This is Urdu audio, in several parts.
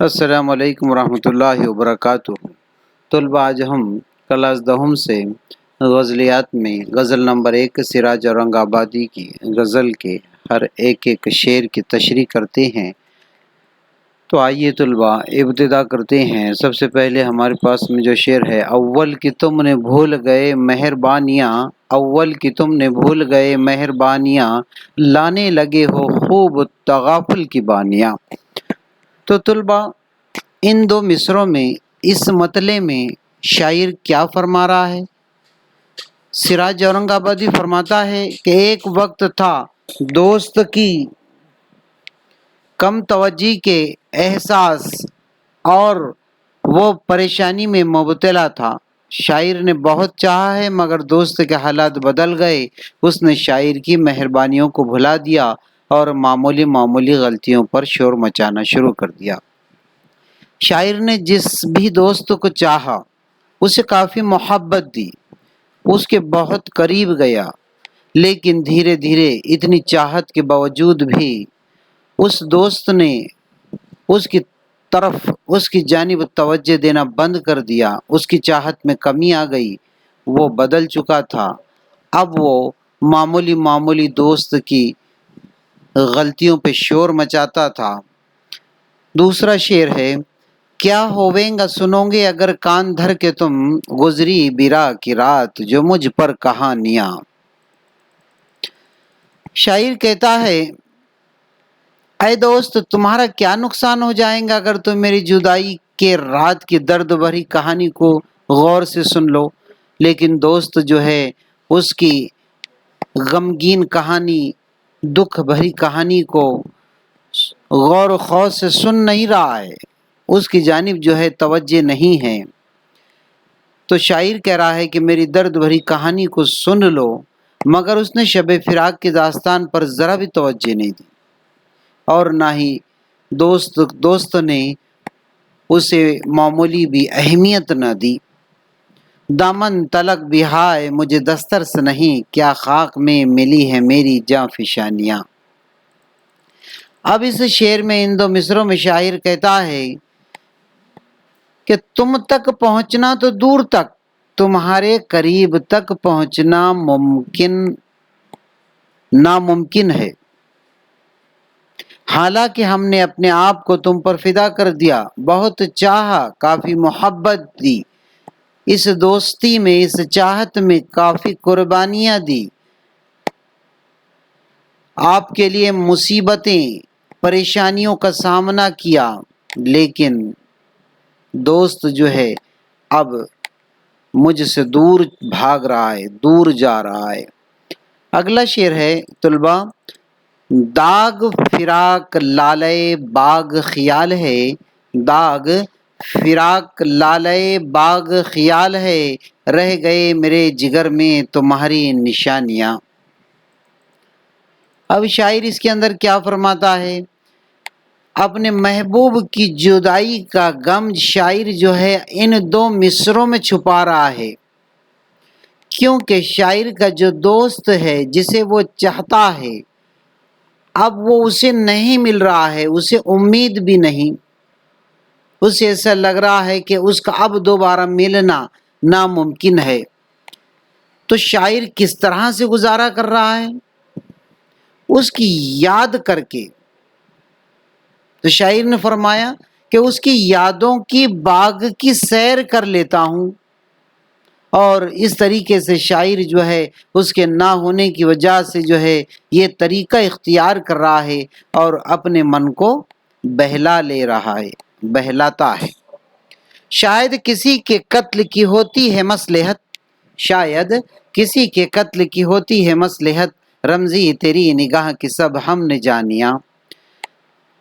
السلام علیکم ورحمۃ اللہ وبرکاتہ۔ طلباء، آج ہم کلاس دہم سے غزلیات میں غزل نمبر 1 سراج اورنگ آبادی کی غزل کے ہر ایک شعر کی تشریح کرتے ہیں۔ تو آئیے طلباء ابتدا کرتے ہیں۔ سب سے پہلے ہمارے پاس میں جو شعر ہے، اول کی تم نے بھول گئے مہربانیاں، اول کی تم نے بھول گئے مہربانیاں، لانے لگے ہو خوب تغافل کی بانیاں۔ تو طلباء، ان دو مصروں میں اس مطلع میں شاعر کیا فرما رہا ہے؟ سراج اورنگ آبادی فرماتا ہے کہ ایک وقت تھا دوست کی کم توجہی کے احساس اور وہ پریشانی میں مبتلا تھا۔ شاعر نے بہت چاہا ہے مگر دوست کے حالات بدل گئے۔ اس نے شاعر کی مہربانیوں کو بھلا دیا اور معمولی غلطیوں پر شور مچانا شروع کر دیا۔ شاعر نے جس بھی دوست کو چاہا اسے کافی محبت دی، اس کے بہت قریب گیا، لیکن دھیرے دھیرے اتنی چاہت کے باوجود بھی اس دوست نے اس کی طرف اس کی جانب توجہ دینا بند کر دیا۔ اس کی چاہت میں کمی آ گئی، وہ بدل چکا تھا۔ اب وہ معمولی دوست کی غلطیوں پہ شور مچاتا تھا۔ دوسرا شعر ہے، کیا ہوویں گا سنو گے اگر کان دھر کے تم، گزری برا کی رات جو مجھ پر کہانیاں۔ شاعر کہتا ہے، اے دوست، تمہارا کیا نقصان ہو جائے گا اگر تم میری جدائی کے رات کی درد بھری کہانی کو غور سے سن لو۔ لیکن دوست جو ہے اس کی غمگین کہانی، دکھ بھری کہانی کو غور و خوض سے سن نہیں رہا ہے، اس کی جانب جو ہے توجہ نہیں ہے۔ تو شاعر کہہ رہا ہے کہ میری درد بھری کہانی کو سن لو، مگر اس نے شب فراق کی داستان پر ذرا بھی توجہ نہیں دی، اور نہ ہی دوست نے اسے معمولی بھی اہمیت نہ دی۔ دامن تلک بھی ہائے مجھے دسترس نہیں، کیا خاک میں ملی ہے میری جاں فشانیاں۔ اب اس شعر میں ان دو مصروں میں شاعر کہتا ہے کہ تم تک پہنچنا تو دور تک، تمہارے قریب تک پہنچنا ناممکن ہے۔ حالانکہ ہم نے اپنے آپ کو تم پر فدا کر دیا، بہت چاہا، کافی محبت دی، اس دوستی میں، اس چاہت میں کافی قربانیاں دی، آپ کے لیے مصیبتیں، پریشانیوں کا سامنا کیا، لیکن دوست جو ہے اب مجھ سے دور بھاگ رہا ہے، دور جا رہا ہے۔ اگلا شعر ہے طلباء، داغ فراق لالے باغ خیال ہے، داغ فراق لالے باغ خیال ہے، رہ گئے میرے جگر میں تمہاری نشانیاں۔ اب شاعر اس کے اندر کیا فرماتا ہے؟ اپنے محبوب کی جدائی کا غم شاعر جو ہے ان دو مصروں میں چھپا رہا ہے، کیونکہ شاعر کا جو دوست ہے جسے وہ چاہتا ہے، اب وہ اسے نہیں مل رہا ہے، اسے امید بھی نہیں، اسے ایسا لگ رہا ہے کہ اس کا اب دوبارہ ملنا ناممکن ہے۔ تو شاعر کس طرح سے گزارا کر رہا ہے؟ اس کی یاد کر کے۔ تو شاعر نے فرمایا کہ اس کی یادوں کی باغ کی سیر کر لیتا ہوں، اور اس طریقے سے شاعر جو ہے اس کے نہ ہونے کی وجہ سے جو ہے یہ طریقہ اختیار کر رہا ہے اور اپنے من کو بہلا لے رہا ہے، بہلاتا ہے۔ شاید کسی کے قتل کی ہوتی ہے مصلحت، شاید کسی کے قتل کی ہوتی ہے مصلحت، رمزی تیری نگاہ کی سب ہم نے جانیاں۔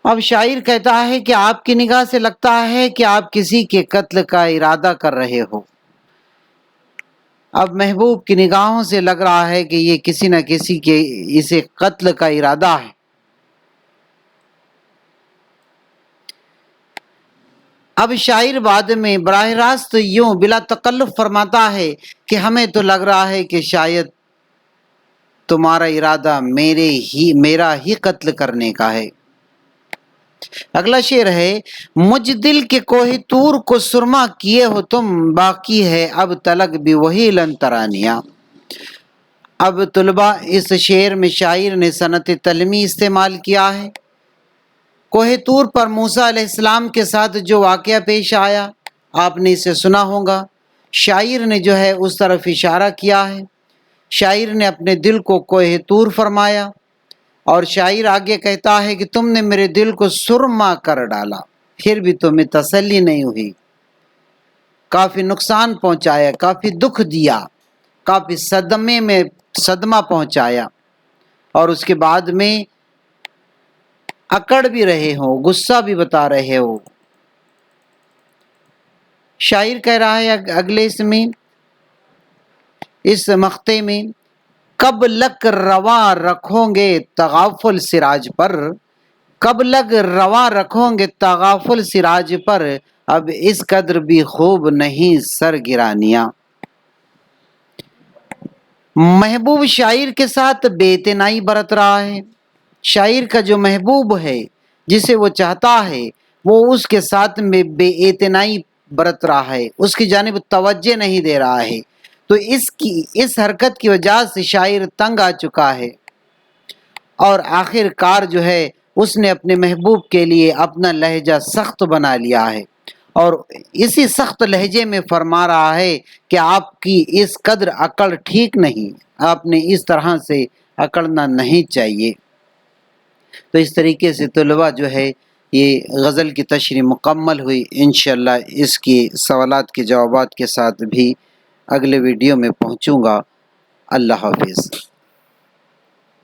اب شاعر کہتا ہے کہ آپ کی نگاہ سے لگتا ہے کہ آپ کسی کے قتل کا ارادہ کر رہے ہو۔ اب محبوب کی نگاہوں سے لگ رہا ہے کہ یہ کسی نہ کسی کے اسے قتل کا ارادہ ہے۔ اب شاعر بعد میں براہ راست یوں بلا تکلف فرماتا ہے کہ ہمیں تو لگ رہا ہے کہ شاید تمہارا ارادہ میرا ہی قتل کرنے کا ہے۔ اگلا شعر ہے، مجھ دل کے کوہ طور کو سرما کیے ہو تم، باقی ہے اب تلک بھی وہی لن ترانیاں۔ اب طلبہ اس شعر میں شاعر نے صنعت تلمی استعمال کیا ہے۔ کوہ طور پر موسیٰ علیہ السلام کے ساتھ جو واقعہ پیش آیا آپ نے اسے سنا ہوگا، شاعر نے جو ہے اس طرف اشارہ کیا ہے۔ شاعر نے اپنے دل کو کوہ طور فرمایا، اور شاعر آگے کہتا ہے کہ تم نے میرے دل کو سرما کر ڈالا، پھر بھی تمہیں تسلی نہیں ہوئی، کافی نقصان پہنچایا، کافی دکھ دیا، کافی صدمہ پہنچایا، اور اس کے بعد میں اکڑ بھی رہے ہو، غصہ بھی بتا رہے ہو۔ شاعر کہہ رہا ہے اگلے اس مقطع میں، کب لگ رواں رکھو گے تغافل سراج پر، کب لگ رواں رکھو گے تغافل سراج پر، اب اس قدر بھی خوب نہیں سر گرانیاں۔ محبوب شاعر کے ساتھ بے اعتنائی برت رہا ہے۔ شاعر کا جو محبوب ہے، جسے وہ چاہتا ہے، وہ اس کے ساتھ میں بے اعتنائی برت رہا ہے، اس کی جانب توجہ نہیں دے رہا ہے، تو اس حرکت کی وجہ سے شاعر تنگ آ چکا ہے، اور آخر کار جو ہے اس نے اپنے محبوب کے لیے اپنا لہجہ سخت بنا لیا ہے، اور اسی سخت لہجے میں فرما رہا ہے کہ آپ کی اس قدر اکڑ ٹھیک نہیں، آپ نے اس طرح سے اکڑنا نہیں چاہیے۔ تو اس طریقے سے طلبہ جو ہے یہ غزل کی تشریح مکمل ہوئی۔ انشاءاللہ اس کی سوالات کے جوابات کے ساتھ بھی اگلے ویڈیو میں پہنچوں گا۔ اللہ حافظ۔